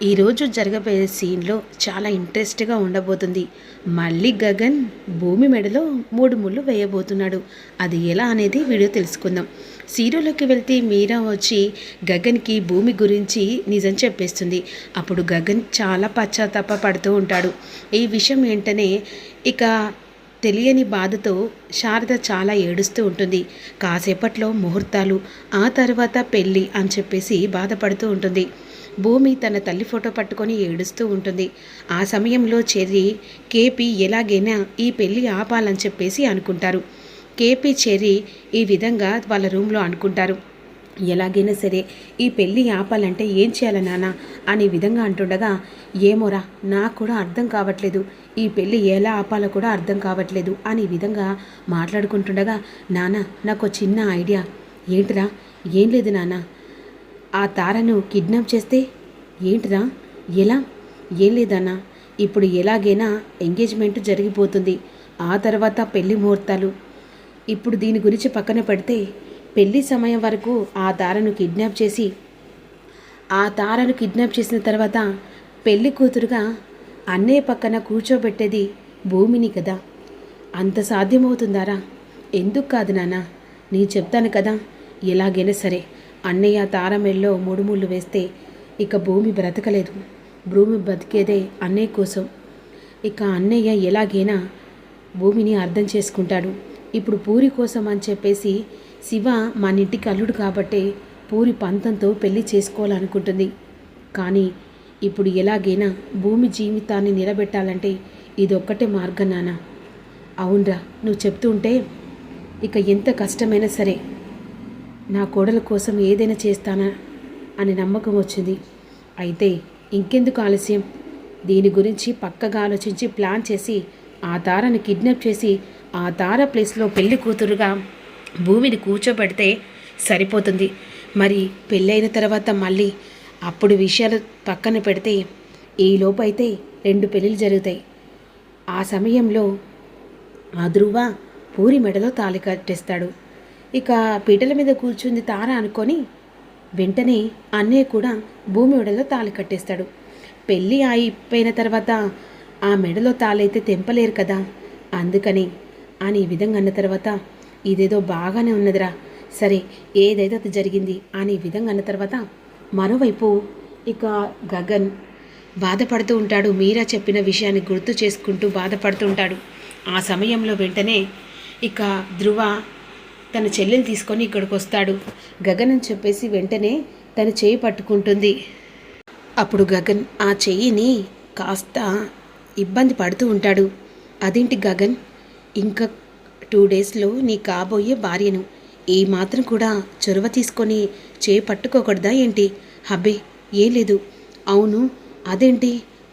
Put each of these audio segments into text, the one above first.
ఈరోజు జరగబోయే సీన్లో చాలా ఇంట్రెస్ట్గా ఉండబోతుంది. మళ్ళీ గగన్ భూమి మెడలో 3 ముళ్ళు వేయబోతున్నాడు. అది ఎలా అనేది వీడియో తెలుసుకుందాం. సీరియల్లోకి వెళ్తే మీరా వచ్చి గగన్కి భూమి గురించి నిజం చెప్పేస్తుంది. అప్పుడు గగన్ చాలా పశ్చాత్తాప పడుతూ ఉంటాడు. ఈ విషయం ఏంటనే ఇక తెలియని బాధతో శారద చాలా ఏడుస్తూ ఉంటుంది. కాసేపట్లో ముహూర్తాలు, ఆ తర్వాత పెళ్ళి అని చెప్పేసి బాధపడుతూ ఉంటుంది. భూమి తన తల్లి ఫోటో పట్టుకొని ఏడుస్తూ ఉంటుంది. ఆ సమయంలో చెర్రీ, కేపీ ఎలాగైనా ఈ పెళ్ళి ఆపాలని చెప్పేసి అనుకుంటారు. కేపీ, చెర్రీ ఈ విధంగా వాళ్ళ రూమ్లో అనుకుంటారు. ఎలాగైనా సరే ఈ పెళ్ళి ఆపాలంటే ఏం చేయాలి నాన్న అనే విధంగా అంటుండగా, ఏమోరా నాకు కూడా అర్థం కావట్లేదు, ఈ పెళ్ళి ఎలా ఆపాలో కూడా అర్థం కావట్లేదు అని విధంగా మాట్లాడుకుంటుండగా, నాన్న నాకు చిన్న ఐడియా. ఏంటిరా? ఏం లేదు నాన్న, ఆ తారను కిడ్నాప్ చేస్తే ఏంటిరా? ఎలా? ఏం లేదన్నా, ఇప్పుడు ఎలాగైనా ఎంగేజ్మెంట్ జరిగిపోతుంది, ఆ తర్వాత పెళ్లి ముహూర్తాలు. ఇప్పుడు దీని గురించి పక్కన పెడితే పెళ్లి సమయం వరకు ఆ తారను కిడ్నాప్ చేసిన తర్వాత పెళ్లి కూతురుగా అన్నయ్య పక్కన కూర్చోబెట్టేది భూమిని కదా. అంత సాధ్యమవుతుందారా? ఎందుకు కాదు నాన్న, నేను చెప్తాను కదా. ఎలాగైనా సరే అన్నయ్య తార మెల్లో 3 ముళ్ళు వేస్తే ఇక భూమి బ్రతకలేదు. భూమి బతికేదే అన్నయ్య కోసం. ఇక అన్నయ్య ఎలాగైనా భూమిని అర్థం చేసుకుంటాడు. ఇప్పుడు పూరి కోసం అని చెప్పేసి శివ మన ఇంటికి అల్లుడు కాబట్టే పూరి పంతంతో పెళ్లి చేసుకోవాలనుకుంటుంది. కానీ ఇప్పుడు ఎలాగైనా భూమి జీవితాన్ని నిలబెట్టాలంటే ఇదొక్కటే మార్గం నాన్న. అవునరా, నువ్వు చెప్తూ ఉంటే ఇక ఎంత కష్టమైనా సరే నా కోడల కోసం ఏదైనా చేస్తానా అని నమ్మకం వచ్చింది. అయితే ఇంకెందుకు ఆలస్యం, దీని గురించి పక్కగా ఆలోచించి ప్లాన్ చేసి ఆ తారను కిడ్నాప్ చేసి ఆ తార ప్లేస్లో పెళ్లి కూతురుగా భూమిని కూర్చోబెడితే సరిపోతుంది. మరి పెళ్ళైన తర్వాత మళ్ళీ అప్పుడు విషయాలు పక్కన పెడితే ఈలోపు అయితే 2 పెళ్ళిళ్ళు జరుగుతాయి. ఆ సమయంలో ఆ ధ్రువ పూరి మెడలో తాళి కట్టేస్తాడు. ఇక పీటల మీద కూర్చుంది తార అనుకొని వెంటనే అన్నయ్య కూడా భూమి మెడలో తాళి కట్టేస్తాడు. పెళ్ళి అయిపోయిన తర్వాత ఆ మెడలో తాళైతే తెంపలేరు కదా, అందుకని అని ఈ విధంగా అన్న తర్వాత ఇదేదో బాగానే ఉన్నదిరా, సరే ఏదైతే అది జరిగింది అని ఈ విధంగా అన్న తర్వాత మరోవైపు ఇక గగన్ బాధపడుతూ ఉంటాడు. మీరా చెప్పిన విషయాన్ని గుర్తు చేసుకుంటూ బాధపడుతూ ఉంటాడు. ఆ సమయంలో వెంటనే ఇక ధ్రువ తన చెల్లెలు తీసుకొని ఇక్కడికి వస్తాడు. గగన్ అని చెప్పేసి వెంటనే తన చెయ్యి పట్టుకుంటుంది. అప్పుడు గగన్ ఆ చెయ్యిని కాస్త ఇబ్బంది పడుతూ ఉంటాడు. అదేంటి గగన్, ఇంకా 2 డేస్లో నీ కాబోయే భార్యను ఏ మాత్రం కూడా చొరవ తీసుకొని చేయి పట్టుకోకూడదా ఏంటి? హబ్బే ఏం లేదు. అవును, అదేంటి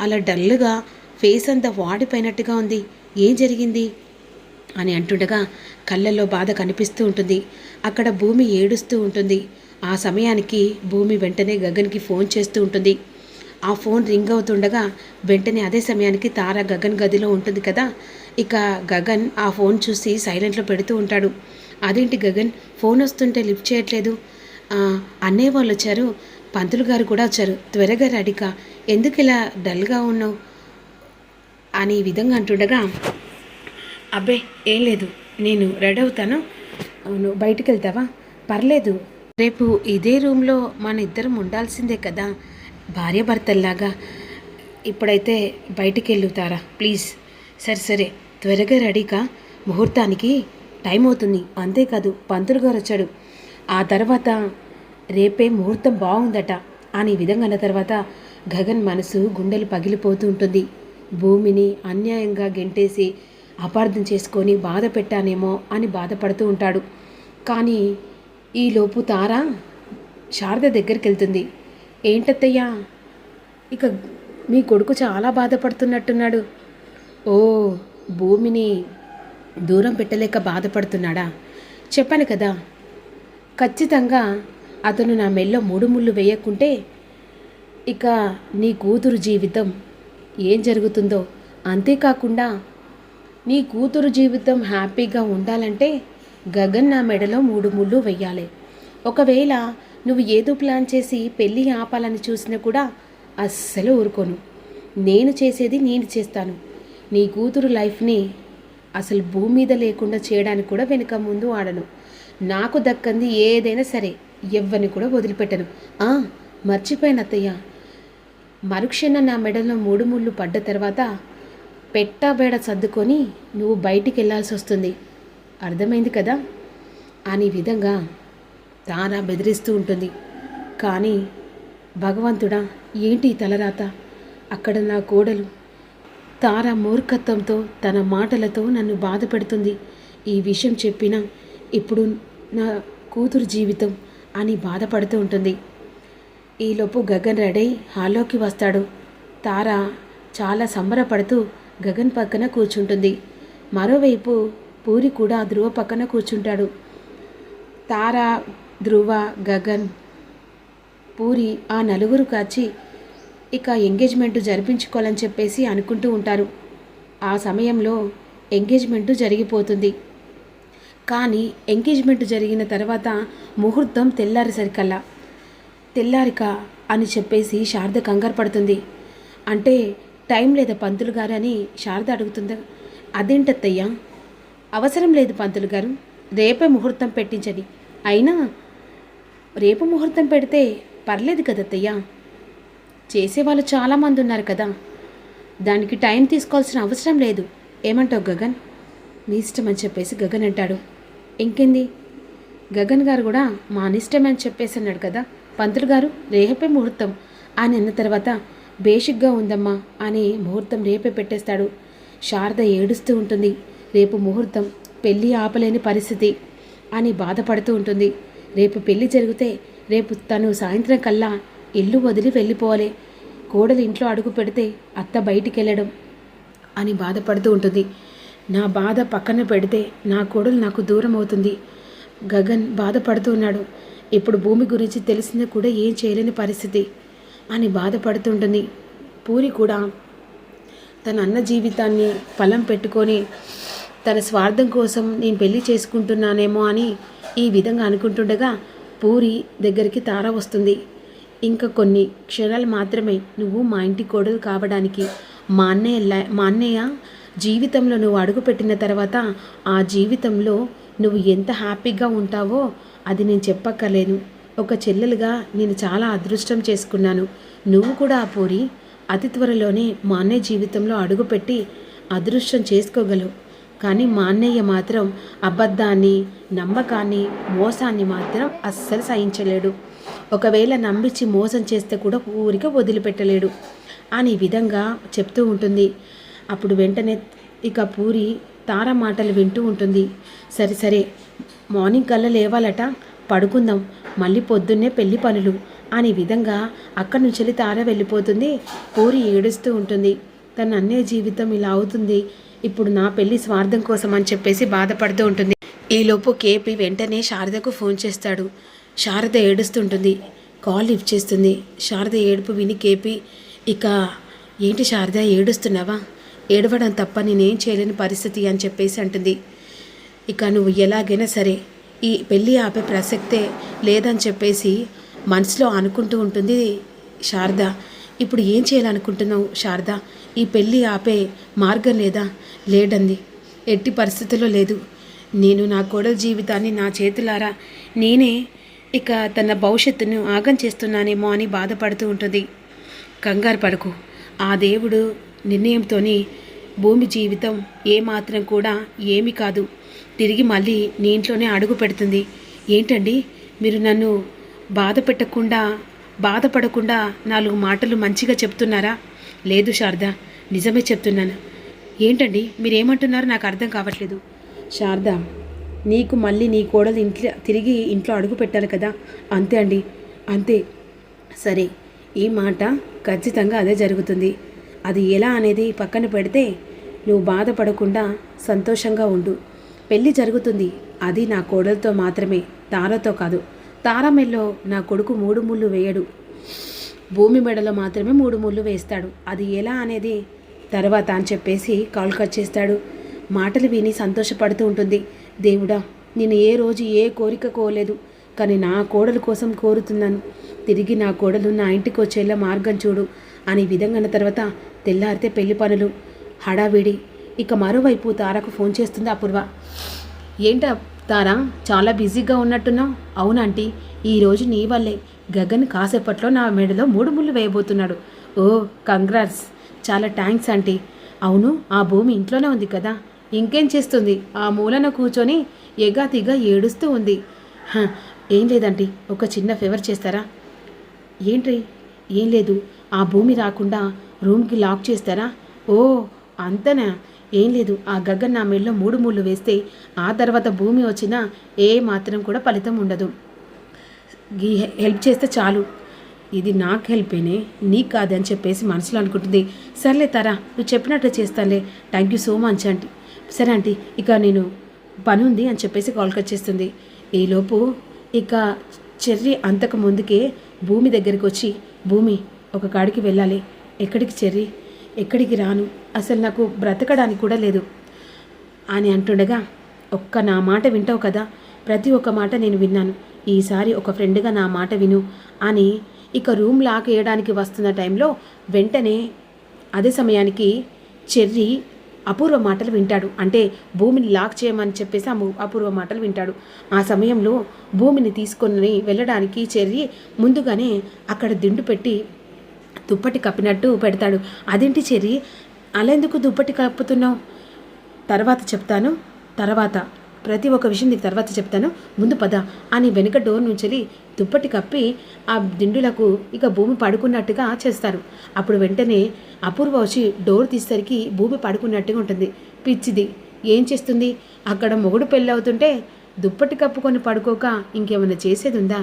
అలా డల్గా ఫేస్ అంతా వాడిపోయినట్టుగా ఉంది, ఏం జరిగింది అని అంటుండగా కళ్ళల్లో బాధ కనిపిస్తూ ఉంటుంది. అక్కడ భూమి ఏడుస్తూ ఉంటుంది. ఆ సమయానికి భూమి వెంటనే గగన్కి ఫోన్ చేస్తూ ఉంటుంది. ఆ ఫోన్ రింగ్ అవుతుండగా వెంటనే అదే సమయానికి తార గగన్ గదిలో ఉంటుంది కదా. ఇక గగన్ ఆ ఫోన్ చూసి సైలెంట్లో పెడుతూ ఉంటాడు. అదేంటి గగన్, ఫోన్ వస్తుంటే లిఫ్ట్ చేయట్లేదు? అన్నయ్య వాళ్ళు వచ్చారు, పంతులు గారు కూడా వచ్చారు, త్వరగా రెడీకా, ఎందుకు ఇలా డల్గా ఉన్నావు అని ఈ విధంగా అంటుండగా, అబ్బే ఏం లేదు, నేను రెడీ అవుతాను, అవును బయటికి వెళ్తావా? పర్లేదు, రేపు ఇదే రూమ్లో మన ఇద్దరం ఉండాల్సిందే కదా భార్యాభర్తల్లాగా, ఇప్పుడైతే బయటికి వెళ్తారా ప్లీజ్. సరే త్వరగా రెడీకా, ముహూర్తానికి టైం అవుతుంది. అంతేకాదు పంతులు గారు వచ్చాడు, ఆ తర్వాత రేపే ముహూర్తం బాగుందట అని విధంగా అన్న తర్వాత గగన్ మనసు గుండెలు పగిలిపోతూ ఉంటుంది. భూమిని అన్యాయంగా గెంటేసి అపార్థం చేసుకొని బాధ పెట్టానేమో అని బాధపడుతూ ఉంటాడు. కానీ ఈలోపు తార శారద దగ్గరికి వెళ్తుంది. ఏంటత్తయ్యా, ఇక మీ కొడుకు చాలా బాధపడుతున్నట్టున్నాడు. ఓ, భూమిని దూరం పెట్టలేక బాధపడుతున్నాడా? చెప్పాను కదా, ఖచ్చితంగా అతను నా మెల్లో 3 ముళ్ళు వేయకుంటే ఇక నీ కూతురు జీవితం ఏం జరుగుతుందో, అంతేకాకుండా నీ కూతురు జీవితం హ్యాపీగా ఉండాలంటే గగన్ నా మెడలో 3 ముళ్ళు వెయ్యాలి. ఒకవేళ నువ్వు ఏదో ప్లాన్ చేసి పెళ్ళి ఆపాలని చూసినా కూడా అస్సలు ఊరుకోను. నేను చేసేది నేను చేస్తాను. నీ కూతురు లైఫ్ని అసలు భూమి మీద లేకుండా చేయడానికి కూడా వెనుక ముందు ఆడను. నాకు దక్కంది ఏదైనా సరే ఎవ్వరిని కూడా వదిలిపెట్టను. మర్చిపోయిన అత్తయ్య, మరుక్షణం నా మెడలో 3 ముళ్ళు పడ్డ తర్వాత పెట్టబేడ సర్దుకొని నువ్వు బయటికి వెళ్ళాల్సి వస్తుంది. అర్థమైంది కదా అనే విధంగా తారా బెదిరిస్తూ ఉంటుంది. కానీ భగవంతుడా, ఏంటి ఈ తలరాత? అక్కడ నా కోడలు తార మూర్ఖత్వంతో తన మాటలతో నన్ను బాధ పెడుతుంది. ఈ విషయం చెప్పినా ఇప్పుడు నా కూతురు జీవితం అని బాధపడుతూ ఉంటుంది. ఈలోపు గగన్ రెడీ హాల్లోకి వస్తాడు. తార చాలా సంబరపడుతూ గగన్ పక్కన కూర్చుంటుంది. మరోవైపు పూరి కూడా ధ్రువ పక్కన కూర్చుంటాడు. తార, ధ్రువ, గగన్, పూరి ఆ నలుగురు కాచి ఇక ఎంగేజ్మెంట్ జరిపించుకోవాలని చెప్పేసి అనుకుంటూ ఉంటారు. ఆ సమయంలో ఎంగేజ్మెంట్ జరిగిపోతుంది. కానీ ఎంగేజ్మెంట్ జరిగిన తర్వాత ముహూర్తం తెల్లారిక అని చెప్పేసి శారద కంగారు పడుతుంది. అంటే టైం లేదా పంతులు గారు అని శారద అడుగుతుందా? అదేంటత్తయ్యా, అవసరం లేదు పంతులు గారు, రేపే ముహూర్తం పెట్టించండి. అయినా రేపు ముహూర్తం పెడితే పర్లేదు కదత్తయ్యా, చేసేవాళ్ళు చాలామంది ఉన్నారు కదా, దానికి టైం తీసుకోవాల్సిన అవసరం లేదు. ఏమంటావు గగన్? నీ ఇష్టం అని చెప్పేసి గగన్ అంటాడు. ఇంకేంది, గగన్ గారు కూడా మా అనిష్టం అని చెప్పేసి అన్నాడు కదా పంతులు గారు, రేపే ముహూర్తం అని అన్న తర్వాత బేసిక్గా ఉందమ్మా అని ముహూర్తం రేపే పెట్టేస్తాడు. శారద ఏడుస్తూ ఉంటుంది. రేపు ముహూర్తం, పెళ్ళి ఆపలేని పరిస్థితి అని బాధపడుతూ ఉంటుంది. రేపు పెళ్ళి జరిగితే రేపు తను సాయంత్రం కల్లా ఇల్లు వదిలి వెళ్ళిపోవాలి. కోడలు ఇంట్లో అడుగు పెడితే అత్త బయటికి వెళ్ళడం అని బాధపడుతూ ఉంటుంది. నా బాధ పక్కన పెడితే నా కోడలు నాకు దూరం అవుతుంది. గగన్ బాధపడుతూ ఉన్నాడు. ఇప్పుడు భూమి గురించి తెలిసింది కూడా ఏం చేయలేని పరిస్థితి అని బాధపడుతుంటుంది. పూరి కూడా తన అన్న జీవితాన్ని ఫలం పెట్టుకొని తన స్వార్థం కోసం నేను పెళ్లి చేసుకుంటున్నానేమో అని ఈ విధంగా అనుకుంటుండగా పూరి దగ్గరికి తార వస్తుంది. ఇంకా కొన్ని క్షణాలు మాత్రమే నువ్వు మా ఇంటి కోడలు కావడానికి. మా అన్నయ్య జీవితంలో నువ్వు అడుగుపెట్టిన తర్వాత ఆ జీవితంలో నువ్వు ఎంత హ్యాపీగా ఉంటావో అది నేను చెప్పక్కర్లేను. ఒక చెల్లెలుగా నేను చాలా అదృష్టం చేసుకున్నాను. నువ్వు కూడా ఆ పూరి అతి త్వరలోనే మా అన్నయ్య జీవితంలో అడుగుపెట్టి అదృష్టం చేసుకోగలవు. కానీ మా అన్నయ్య మాత్రం అబద్ధాన్ని, నమ్మకాన్ని, మోసాన్ని మాత్రం అస్సలు సహించలేడు. ఒకవేళ నమ్మించి మోసం చేస్తే కూడా ఊరికే వదిలిపెట్టలేడు అని విధంగా చెప్తూ ఉంటుంది. అప్పుడు వెంటనే ఇక పూరి తార మాటలు వింటూ ఉంటుంది. సరే మార్నింగ్ కల్లా లేవాలట, పడుకుందాం, మళ్ళీ పొద్దున్నే పెళ్లి పనులు అనే విధంగా అక్కడి నుంచి తార వెళ్ళిపోతుంది. పూరి ఏడుస్తూ ఉంటుంది. తన అన్నయ్య జీవితం ఇలా అవుతుంది, ఇప్పుడు నా పెళ్లి స్వార్థం కోసం అని చెప్పేసి బాధపడుతూ ఉంటుంది. ఈలోపు కేపీ వెంటనే శారదకు ఫోన్ చేస్తాడు. శారద ఏడుస్తుంటుంది. కాల్ లిఫ్ట్ చేస్తుంది. శారద ఏడుపు విని కేపీ, ఇక ఏంటి శారద ఏడుస్తున్నావా? ఏడవడం తప్ప నేనేం చేయలేని పరిస్థితి అని చెప్పేసి అంటుంది. ఇక నువ్వు ఎలాగైనా సరే ఈ పెళ్ళి ఆపే ప్రసక్తే లేదని చెప్పేసి మనసులో అనుకుంటూ ఉంటుంది శారద. ఇప్పుడు ఏం చేయాలనుకుంటున్నావు శారద? ఈ పెళ్ళి ఆపే మార్గం లేదా? లేదండి, ఎట్టి పరిస్థితుల్లో లేదు. నేను నా కోడల జీవితాన్ని నా చేతులారా నేనే ఇక తన భవిష్యత్తును ఆగం చేస్తున్నానేమో అని బాధపడుతూ ఉంటుంది. కంగారు పడకు, ఆ దేవుడు నిర్ణయంతోని భూమి జీవితం ఏమాత్రం కూడా ఏమీ కాదు, తిరిగి మళ్ళీ నీ ఇంట్లోనే అడుగు పెడుతుంది. ఏంటండి మీరు నన్ను బాధపడకుండా 4 మాటలు మంచిగా చెప్తున్నారా? లేదు శారద, నిజమే చెప్తున్నాను. ఏంటండి మీరేమంటున్నారో నాకు అర్థం కావట్లేదు. శారద, నీకు మళ్ళీ నీ కోడలు తిరిగి ఇంట్లో అడుగు పెట్టాలి కదా? అంతే అండి, అంతే. సరే, ఈ మాట ఖచ్చితంగా అదే జరుగుతుంది. అది ఎలా అనేది పక్కన పెడితే నువ్వు బాధపడకుండా సంతోషంగా ఉండు. పెళ్ళి జరుగుతుంది, అది నా కోడలతో మాత్రమే, తారతో కాదు. తార మెల్లో నా కొడుకు 3 ముళ్ళు వేయడు, భూమి మెడలో మాత్రమే 3 ముళ్ళు వేస్తాడు. అది ఎలా అనేది తర్వాత అని చెప్పేసి కాల్ కట్ చేస్తాడు. మాటలు విని సంతోషపడుతూ ఉంటుంది. దేవుడా, నేను ఏ రోజు ఏ కోరిక కోరలేదు, కానీ నా కోడల కోసం కోరుతున్నాను. తిరిగి నా కోడలు నా ఇంటికి వచ్చేలా మార్గం చూడు అనే విధంగా అన్న తర్వాత తెల్లారితే పెళ్లి పనులు హడావిడి. ఇక మరోవైపు తారకు ఫోన్ చేస్తుంది అపూర్వ. ఏంటా తారా, చాలా బిజీగా ఉన్నట్టున్నావు? అవునంటీ, ఈరోజు నీ వల్లే గగన్ కాసేపట్లో నా మెడలో 3 ముళ్ళు వేయబోతున్నాడు. ఓ కంగ్రాట్స్, చాలా థ్యాంక్స్ ఆంటీ. అవును, ఆ భూమి ఇంట్లోనే ఉంది కదా, ఇంకేం చేస్తుంది? ఆ మూలన కూర్చొని ఎగాతిగా ఏడుస్తూ ఉంది. ఏం లేదంటీ, ఒక చిన్న ఫేవర్ చేస్తారా? ఏంటి? ఏం లేదు, ఆ భూమి రాకుండా రూమ్కి లాక్ చేస్తారా? ఓ అంతనా? ఏం లేదు, ఆ గగన్ నా మెడలో 3 ముళ్ళు వేస్తే ఆ తర్వాత భూమి వచ్చినా ఏ మాత్రం కూడా ఫలితం ఉండదు. హెల్ప్ చేస్తే చాలు. ఇది నాకు హెల్పేనే, నీకు కాదని చెప్పేసి మనసులో అనుకుంటుంది. సర్లే తారా, నువ్వు చెప్పినట్టు చేస్తానులే, thank you so much aunty. సరే ఆంటీ, ఇక నేను పని ఉంది అని చెప్పేసి కాల్ కట్ చేస్తుంది. ఈలోపు ఇక చెర్రీ అంతకు ముందుకే భూమి దగ్గరికి వచ్చి, భూమి ఒక కాడికి వెళ్ళాలి. ఎక్కడికి చెర్రీ? ఎక్కడికి రాను, అసలు నాకు బ్రతకడానికి కూడా లేదు అని అంటుండగా, నా మాట వింటావు కదా? ప్రతి ఒక్క మాట నేను విన్నాను, ఈసారి ఒక ఫ్రెండ్గా నా మాట విను అని ఇక రూమ్ లాక్ వేయడానికి వస్తున్న టైంలో వెంటనే అదే సమయానికి చెర్రీ అపూర్వ మాటలు వింటాడు. అంటే భూమిని లాక్ చేయమని చెప్పేసి అపూర్వ మాటలు వింటాడు. ఆ సమయంలో భూమిని తీసుకొని వెళ్ళడానికి చెర్రీ ముందుగానే అక్కడ దిండు పెట్టి దుప్పటి కప్పినట్టు పెడతాడు. అదేంటి చెర్రీ, అలా ఎందుకు దుప్పటి కప్పుతున్నావు? తర్వాత చెప్తాను, ప్రతి ఒక్క విషయం నీకు తర్వాత చెప్తాను, ముందు పద అని వెనుక డోర్ నుంచి దుప్పటి కప్పి ఆ దిండులకు ఇక భూమి పడుకున్నట్టుగా చేస్తారు. అప్పుడు వెంటనే అపూర్వ వచ్చి డోర్ తీసేసరికి భూమి పడుకున్నట్టుగా ఉంటుంది. పిచ్చిది, ఏం చేస్తుంది? అక్కడ మొగుడు పెళ్ళి అవుతుంటే దుప్పటి కప్పుకొని పడుకోక ఇంకేమైనా చేసేది ఉందా?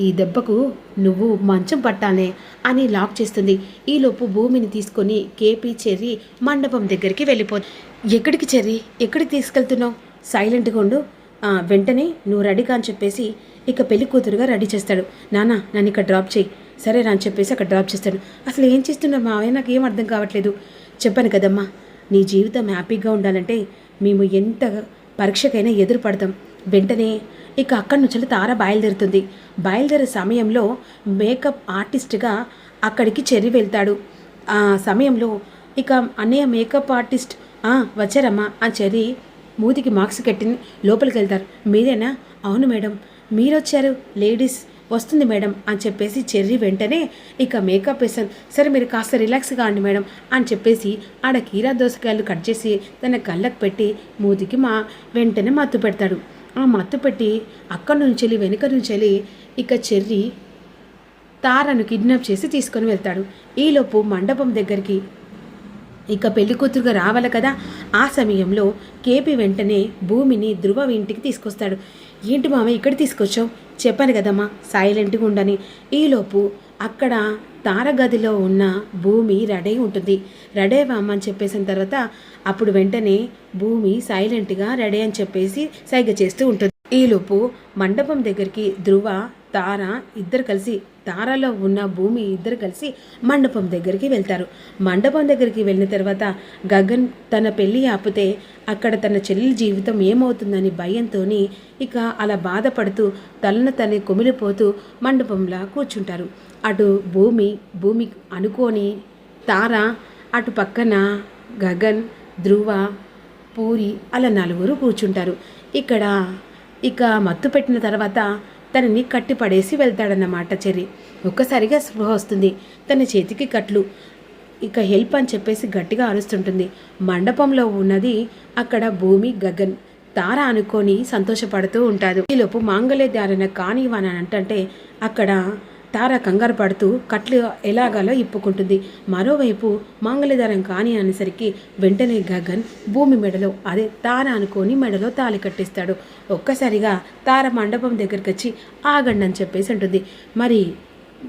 ఈ దెబ్బకు నువ్వు మంచం పట్టాలే అని లాక్ చేస్తుంది. ఈలోపు భూమిని తీసుకొని కేపీ చెర్రీ మండపం దగ్గరికి వెళ్ళిపోతుంది. ఎక్కడికి చెర్రీ, ఎక్కడికి తీసుకెళ్తున్నావు? సైలెంట్గా ఉండు, వెంటనే నువ్వు రెడీగా అని చెప్పేసి ఇక పెళ్లి కూతురుగా రెడీ చేస్తాడు. నాన్న, నన్ను ఇక్కడ డ్రాప్ చేయి. సరే రా అని చెప్పేసి అక్కడ డ్రాప్ చేస్తాడు. అసలు ఏం చేస్తున్నావు మావయ్య, నాకు ఏం అర్థం కావట్లేదు. చెప్పాను కదమ్మా, నీ జీవితం హ్యాపీగా ఉండాలంటే మేము ఎంత పరీక్షకైనా ఎదురుపడతాం. వెంటనే ఇక అక్కడి నుంచి తార బయలుదేరుతుంది. బయలుదేరే సమయంలో మేకప్ ఆర్టిస్ట్గా అక్కడికి చెర్రీ వెళ్తాడు. ఆ సమయంలో ఇక అన్నయ్య మేకప్ ఆర్టిస్ట్ వచ్చారమ్మా అని చెర్రీ మూతికి మార్క్స్ కట్టి లోపలికి వెళ్తారు. మీరేనా? అవును మేడం, మీరు వచ్చారు, లేడీస్ వస్తుంది మేడం అని చెప్పేసి చెర్రీ వెంటనే ఇక మేకప్ వేసాను. సరే మీరు కాస్త రిలాక్స్గా అండి మేడం అని చెప్పేసి ఆడ కీరా దోసకాయలు కట్ చేసి తన కళ్ళకు పెట్టి మూతికి వెంటనే మత్తు పెడతాడు. ఆ మత్తు పెట్టి అక్కడి నుంచి వెనుక నుంచి ఇక చెర్రీ తారను కిడ్నాప్ చేసి తీసుకొని వెళ్తాడు. ఈలోపు మండపం దగ్గరికి ఇక పెళ్లి కూతురుగా రావాలి కదా. ఆ సమయంలో కేపీ వెంటనే భూమిని ధృవ ఇంటికి తీసుకొస్తాడు. ఏంటి మామ ఇక్కడ తీసుకొచ్చావు? చెప్పాను కదమ్మా సైలెంట్గా ఉండని. ఈలోపు అక్కడ తారగదిలో ఉన్న భూమి రెడీ ఉంటుంది. రెడీ అమ్మని చెప్పేసిన తర్వాత అప్పుడు వెంటనే భూమి సైలెంట్గా రెడీ అని చెప్పేసి సైగ చేస్తూ ఉంటుంది. ఈలోపు మండపం దగ్గరికి ధృవ తార ఇద్దరు కలిసి, తారలో ఉన్న భూమి ఇద్దరు కలిసి మండపం దగ్గరికి వెళ్తారు. మండపం దగ్గరికి వెళ్ళిన తర్వాత గగన్ తన పెళ్ళి ఆపితే అక్కడ తన చెల్లి జీవితం ఏమవుతుందని భయంతో ఇక అలా బాధపడుతూ తనని కుమిలిపోతూ మండపంలా కూర్చుంటారు. అటు భూమి అనుకోని తార, అటు పక్కన గగన్, ధృవ, పూరి అలా 4 కూర్చుంటారు. ఇక మత్తు పెట్టిన తర్వాత తనని కట్టి పడేసి వెళ్తాడన్నమాట చెర్రీ. ఒక్కసారిగా స్పృహ వస్తుంది. తన చేతికి కట్లు. ఇక హెల్ప్ అని చెప్పేసి గట్టిగా అరుస్తుంటుంది. మండపంలో ఉన్నది అక్కడ భూమి, గగన్, తార అనుకొని సంతోషపడుతూ ఉంటారు. ఈలోపు మాంగళ్య ధారణ కానివ్వని అంటే అక్కడ తార కంగారు పడుతూ కట్లు ఎలాగాలో ఇప్పుకుంటుంది. మరోవైపు మాంగళ్యధారం కాని అనేసరికి వెంటనే గగన్ భూమి మెడలో, అదే తార అనుకొని మెడలో తాళి కట్టిస్తాడు. ఒక్కసారిగా తార మండపం దగ్గరికి వచ్చి ఆగండి అని చెప్పేసి ఉంటుంది. మరి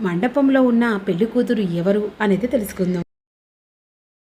మండపంలో ఉన్న పెళ్లి కూతురు ఎవరు అనేది తెలుసుకుందాం.